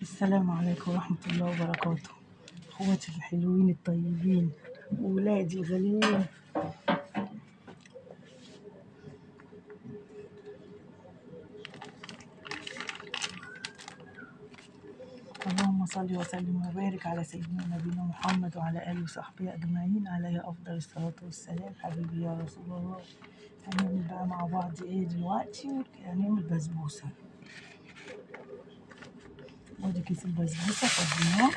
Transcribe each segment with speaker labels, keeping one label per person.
Speaker 1: السلام عليكم ورحمة الله وبركاته. اخواتي الحلوين الطيبين وولادي الغاليين، اللهم صل وسلم وبارك على سيدنا نبينا محمد وعلى آله وصحبه أجمعين عليه أفضل الصلاة والسلام. حبيبي يا رسول الله، هنعمل بقى مع بعض ايه دلوقتي؟ هنعمل بسبوسة. وادي كيس البسبوسة فضيناه،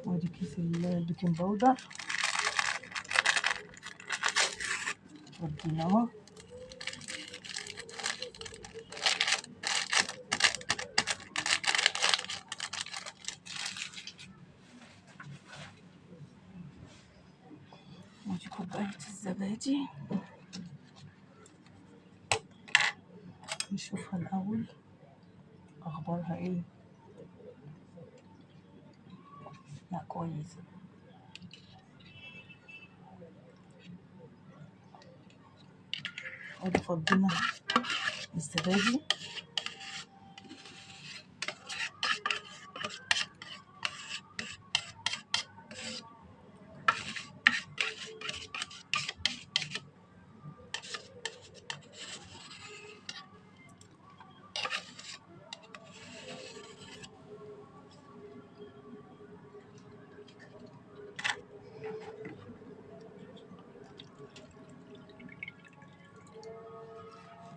Speaker 1: وادي كيس البيكنج باودر فضيناه، ودي كوباية الزبادي نشوفها الأول أخبارها ايه. لا كويسة. ودي فضينا الزبادي،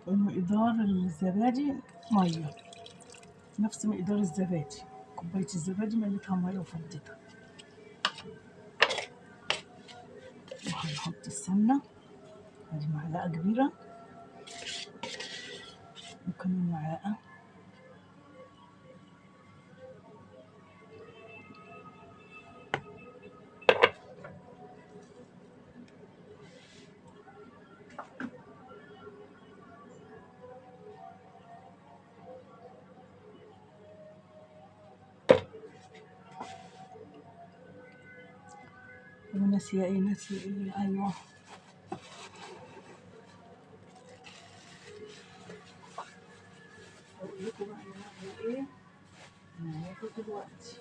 Speaker 1: ومقدار الزبادي مية، نفس مقدار الزبادي، كوباية الزبادي مليتها مية وفضيتها. وهنحط السمنة، ادي معلقة كبيرة وكمان معلقة، وناسية ايه ايوه، اقول لكم بقى نعمل ايه. هناكل دلوقتي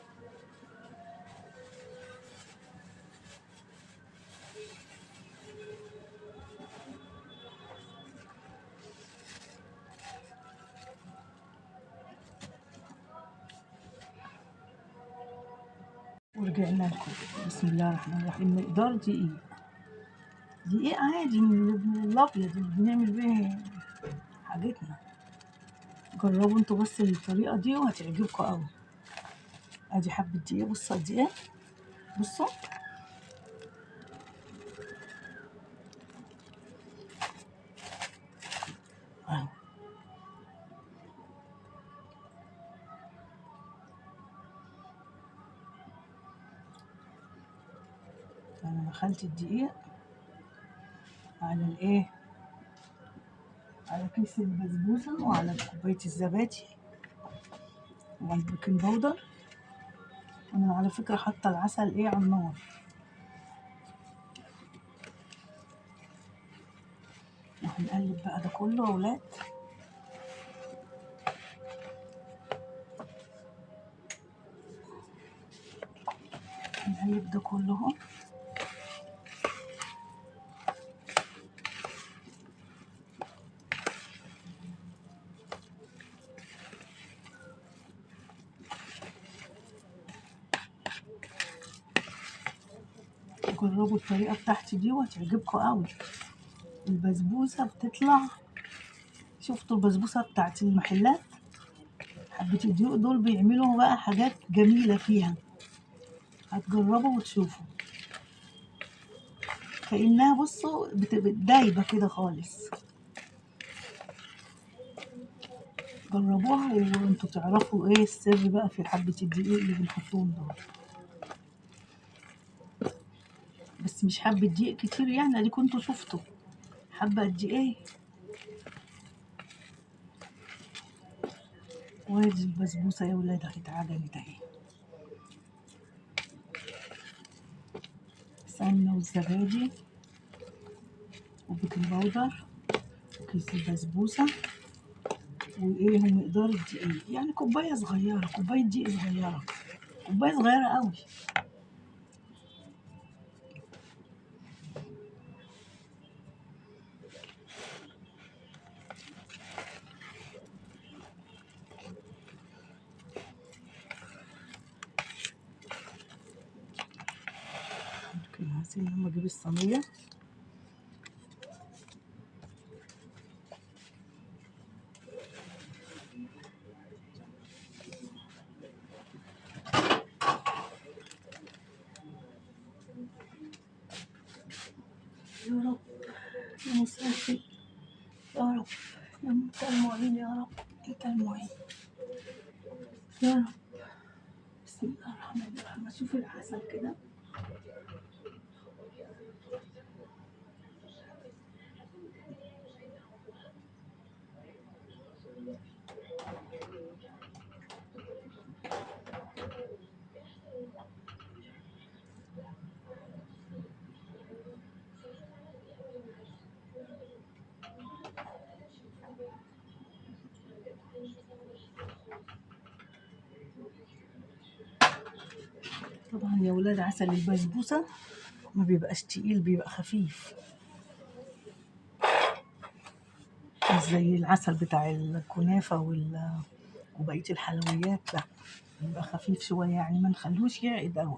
Speaker 1: ورجعنا لكم. بسم الله الرحمن الرحيم. مقدار دقيق عادي من الابيض اللي بنعمل بيه حاجتنا. جربوا انتوا بس الطريقة دي وهتعجبكم قوي. ادي حبة دقيق، بصوا قد ايه، بصوا اهو. انا دخلت الدقيق على الايه، على كيس البسبوسة وعلى كوباية الزبادي وعلى البيكنج باودر. انا على فكرة حاطة العسل ايه على النار. وهنقلب بقى ده كله يا ولاد، هنقلب ده كله اهو. جربوا الطريقة بتاعتي دي وهتعجبكم قوي. البسبوسة بتطلع، شفتوا البسبوسة بتاعت المحلات؟ حبة الدقيق دول بيعملوا بقى حاجات جميلة فيها، هتجربوا وتشوفوا. كأنها بصوا دايبة كده خالص. جربوها وانتوا تعرفوا ايه السر بقى في حبة الدقيق اللي بنحطهم دول. بس مش حبة دقيق كتير يعني، اديكوا انتوا شفتوا حبة قد ايه. وادي البسبوسة يا ولاد اهي اتعجنت اهي. سمنة والزبادي وبيكنج باودر وكيس البسبوسة وايه ومقدار الدقيق، يعني كوباية صغيرة، كوباية دقيق صغيرة، كوباية صغيرة قوي. ممكن هسيب لما اجيب الصينية. يا رب يا مسهل، يا رب يا انت المعين، يا رب انت المعين يا رب. بسم الله الرحمن الرحيم. اشوف العسل كده. طبعا يا ولاد عسل البسبوسة ما بيبقاش تقيل، بيبقى خفيف، مش زي العسل بتاع الكنافة وبقية الحلويات، لا بيبقى خفيف شوية، يعني ما نخلوش يعقد أوي.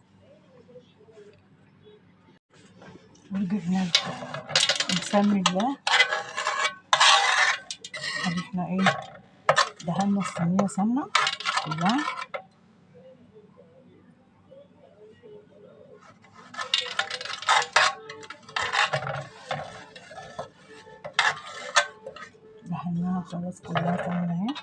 Speaker 1: ورجعنا نسمي الله. احنا ايه، دهنا الصينية سمنة كلها. دهناها خلاص كلها سمنة اهي.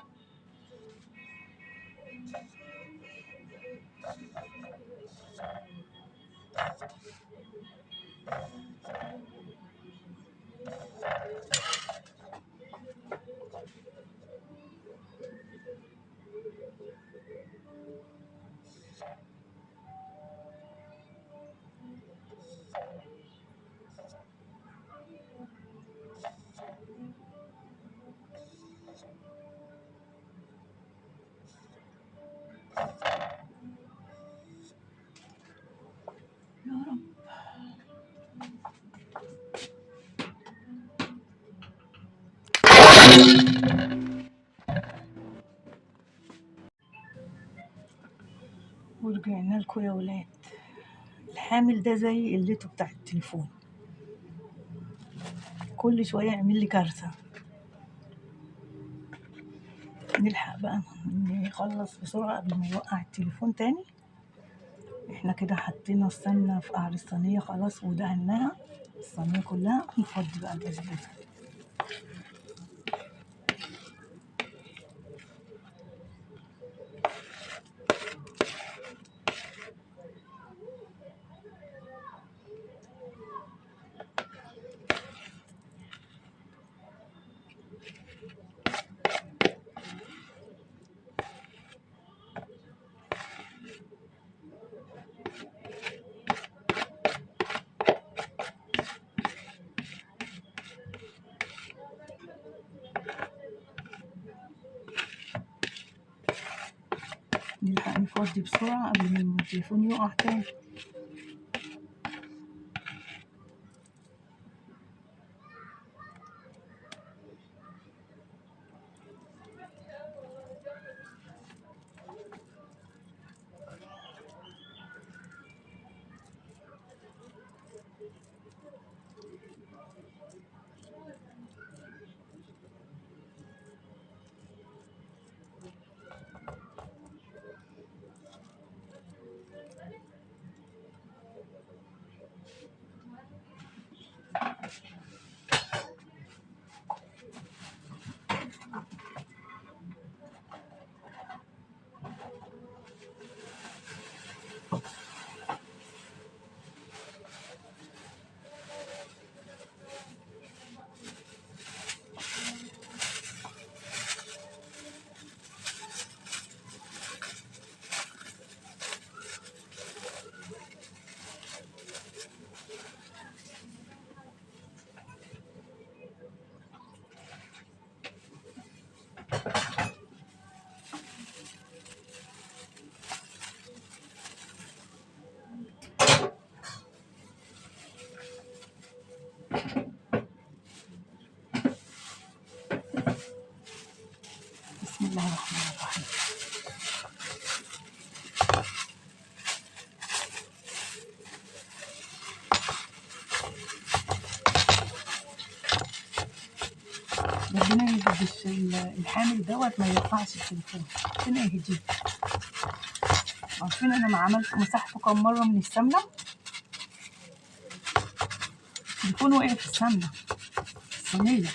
Speaker 1: يا رب. ورجعنا لكم يا ولاد. الحامل ده زي قلته بتاع التليفون، كل شوية يعمل لي كارثة. نلحق بقى نخلص بسرعة قبل ما يوقع التليفون تاني. احنا كده حطينا السمنة في قعر الصينية خلاص ودهناها الصينية كلها. نفضي بقى البسبوسة. نلحق نفضي بسرعة قبل ما التليفون يقع تاني. الرحيم. ربنا يهدي الحامل دوت ما يرفعش التليفون. ربنا يهديه. عارفين انا ما عملت مسحته كم مره من السمنه، التليفون وقع في السمنه الصينيه.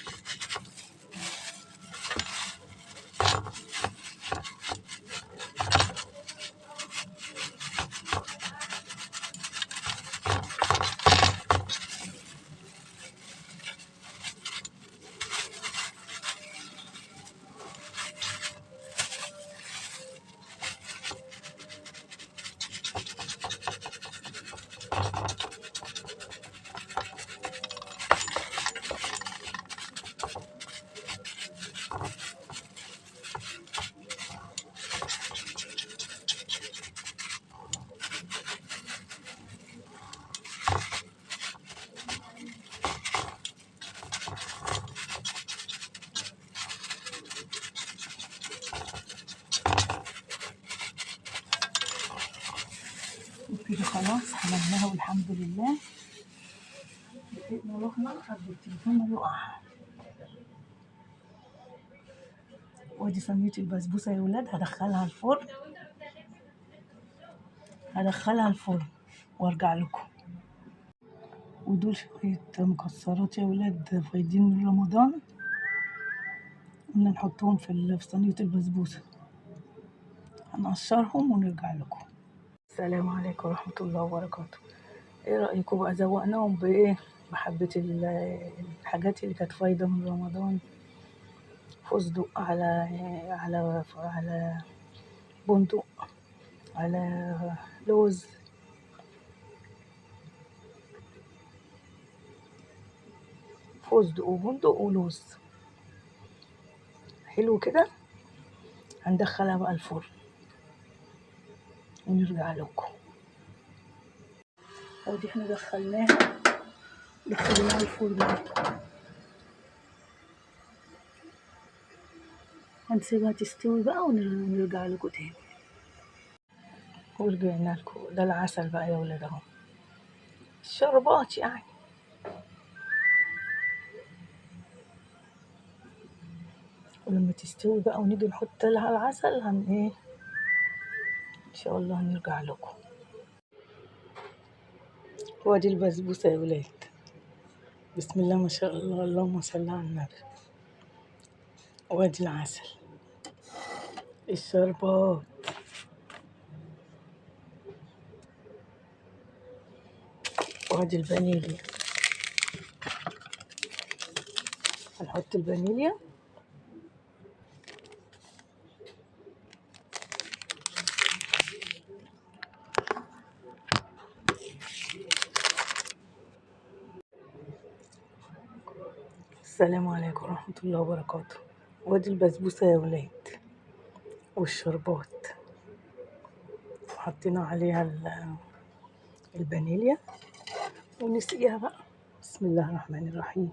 Speaker 1: وكده خلاص عملناها والحمد لله. لقينا رحنا قبل التليفون ما يقع. وادي صينية البسبوسة يا ولاد، هدخلها الفرن وارجع لكم. ودول شوية مكسرات يا ولاد فايدين من رمضان، قلنا نحطهم في صينية البسبوسة. هنقشرهم ونرجع لكم. السلام عليكم ورحمة الله وبركاته. ايه رأيكم بقى زوقناهم بايه؟ بحبة الحاجات اللي كانت فايدة من رمضان. فستق على بندق، على لوز، فستق وبندق ولوز. حلو كده. هندخلها بقى الفرن ونرجع لكم. ودي احنا دخلناها الفرن. هنسيبها تستوي بقى ونرجع لكم تاني. ورجعنا لكم. ده العسل بقى يا ولاد اهو، الشربات يعني. ولما تستوي بقى ونيجي نحط لها العسل ايه ان شاء الله هنرجع لكم. وادي البسبوسه يا ولاد، بسم الله ما شاء الله، اللهم صل على النبي. وادي العسل، الشربات، وادي الفانيليا. هنحط الفانيليا. السلام عليكم ورحمة الله وبركاته. وادي البسبوسة يا ولاد والشربات، حطينا عليها الفانيليا ونسقيها بقى. بسم الله الرحمن الرحيم.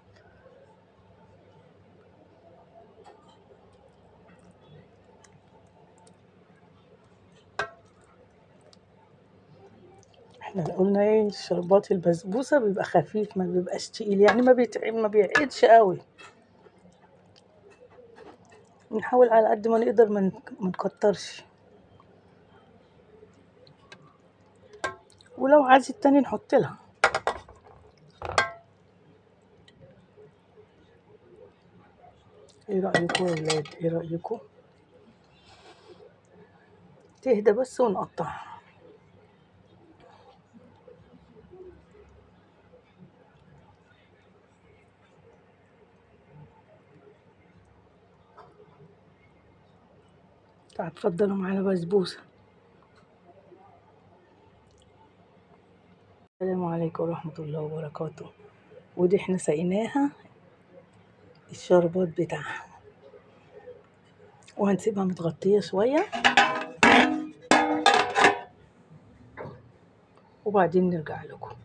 Speaker 1: احنا قلنا ايه، الشربات البسبوسة بيبقى خفيف ما بيبقاش تقيل، يعني ما بيعيدش قوي. نحاول على قد ما نقدر ما نكترش، ولو عايز التاني نحط لها. ايه رأيكم يا ولاد؟ ايه رأيكم؟ تهدى بس ونقطعها. اتفضلوا معانا بسبوسة. السلام عليكم ورحمة الله وبركاته. ودي احنا سقيناها الشربات بتاعها، وهنسيبها متغطية شوية وبعدين نرجع لكم.